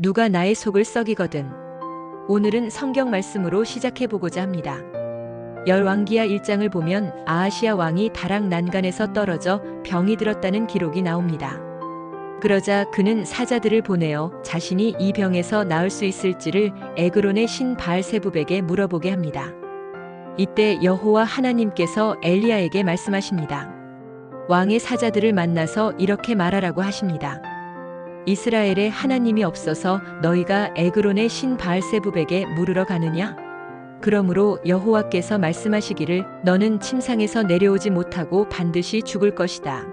누가 나의 속을 썩이거든. 오늘은 성경 말씀으로 시작해 보고자 합니다. 열왕기하 1장을 보면 아하시야 왕이 다락 난간에서 떨어져 병이 들었다는 기록이 나옵니다. 그러자 그는 사자들을 보내어 자신이 이 병에서 나을 수 있을지를 에그론의 신 바알세붑에게 물어보게 합니다. 이때 여호와 하나님께서 엘리야에게 말씀하십니다. 왕의 사자들을 만나서 이렇게 말하라고 하십니다. 이스라엘에 하나님이 없어서 너희가 에그론의 신 바알세붑에게 물으러 가느냐? 그러므로 여호와께서 말씀하시기를 너는 침상에서 내려오지 못하고 반드시 죽을 것이다.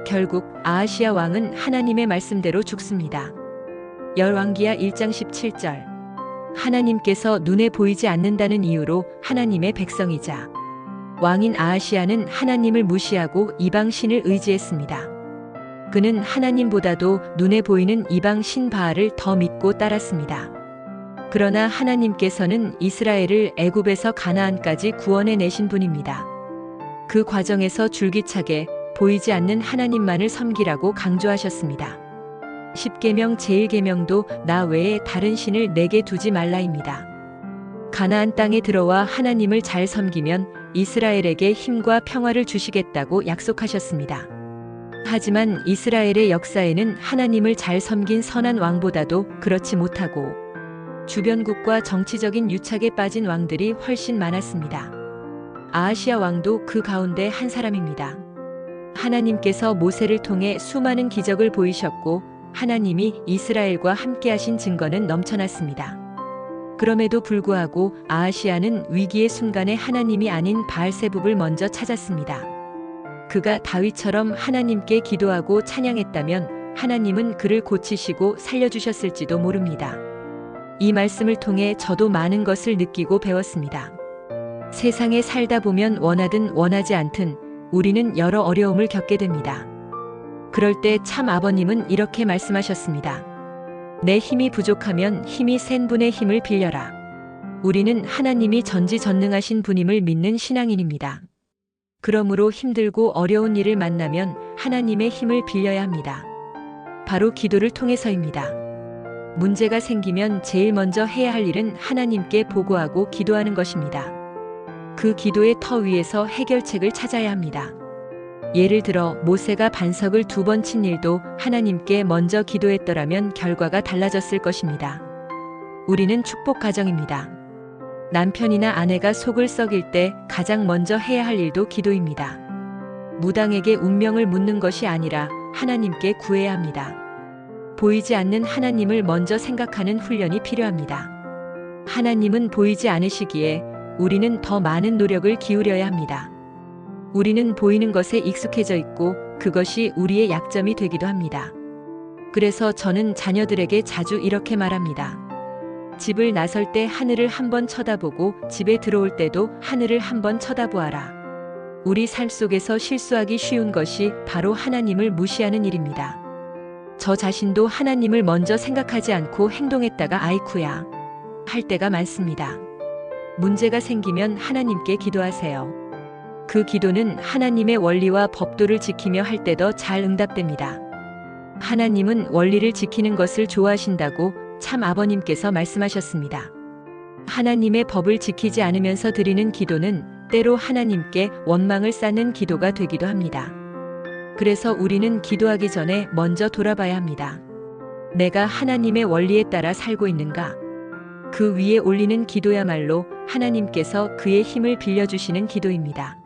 결국 아하시야 왕은 하나님의 말씀대로 죽습니다. 열왕기하 1장 17절. 하나님께서 눈에 보이지 않는다는 이유로 하나님의 백성이자 왕인 아하시야는 하나님을 무시하고 이방 신을 의지했습니다. 그는 하나님보다도 눈에 보이는 이방 신 바알을 더 믿고 따랐습니다. 그러나 하나님께서는 이스라엘을 애굽에서 가나안까지 구원해 내신 분입니다. 그 과정에서 줄기차게 보이지 않는 하나님만을 섬기라고 강조하셨습니다. 십계명 제1계명도 나 외에 다른 신을 내게 두지 말라입니다. 가나안 땅에 들어와 하나님을 잘 섬기면 이스라엘에게 힘과 평화를 주시겠다고 약속하셨습니다. 하지만 이스라엘의 역사에는 하나님을 잘 섬긴 선한 왕보다도 그렇지 못하고 주변국과 정치적인 유착에 빠진 왕들이 훨씬 많았습니다. 아하시야 왕도 그 가운데 한 사람입니다. 하나님께서 모세를 통해 수많은 기적을 보이셨고 하나님이 이스라엘과 함께 하신 증거는 넘쳐났습니다. 그럼에도 불구하고 아하시야는 위기의 순간에 하나님이 아닌 바알세붑을 먼저 찾았습니다. 그가 다윗처럼 하나님께 기도하고 찬양했다면 하나님은 그를 고치시고 살려주셨을지도 모릅니다. 이 말씀을 통해 저도 많은 것을 느끼고 배웠습니다. 세상에 살다 보면 원하든 원하지 않든 우리는 여러 어려움을 겪게 됩니다. 그럴 때 참 아버님은 이렇게 말씀하셨습니다. 내 힘이 부족하면 힘이 센 분의 힘을 빌려라. 우리는 하나님이 전지전능하신 분임을 믿는 신앙인입니다. 그러므로 힘들고 어려운 일을 만나면 하나님의 힘을 빌려야 합니다. 바로 기도를 통해서입니다. 문제가 생기면 제일 먼저 해야 할 일은 하나님께 보고하고 기도하는 것입니다. 그 기도의 터 위에서 해결책을 찾아야 합니다. 예를 들어 모세가 반석을 2번 친 일도 하나님께 먼저 기도했더라면 결과가 달라졌을 것입니다. 우리는 축복 가정입니다. 남편이나 아내가 속을 썩일 때 가장 먼저 해야 할 일도 기도입니다. 무당에게 운명을 묻는 것이 아니라 하나님께 구해야 합니다. 보이지 않는 하나님을 먼저 생각하는 훈련이 필요합니다. 하나님은 보이지 않으시기에 우리는 더 많은 노력을 기울여야 합니다. 우리는 보이는 것에 익숙해져 있고 그것이 우리의 약점이 되기도 합니다. 그래서 저는 자녀들에게 자주 이렇게 말합니다. 집을 나설 때 하늘을 한번 쳐다보고 집에 들어올 때도 하늘을 한번 쳐다보아라. 우리 삶 속에서 실수하기 쉬운 것이 바로 하나님을 무시하는 일입니다. 저 자신도 하나님을 먼저 생각하지 않고 행동했다가 아이쿠야 할 때가 많습니다. 문제가 생기면 하나님께 기도하세요. 그 기도는 하나님의 원리와 법도를 지키며 할 때 더 잘 응답됩니다. 하나님은 원리를 지키는 것을 좋아하신다고 참 아버님께서 말씀하셨습니다. 하나님의 법을 지키지 않으면서 드리는 기도는 때로 하나님께 원망을 쌓는 기도가 되기도 합니다. 그래서 우리는 기도하기 전에 먼저 돌아봐야 합니다. 내가 하나님의 원리에 따라 살고 있는가? 그 위에 올리는 기도야말로 하나님께서 그의 힘을 빌려주시는 기도입니다.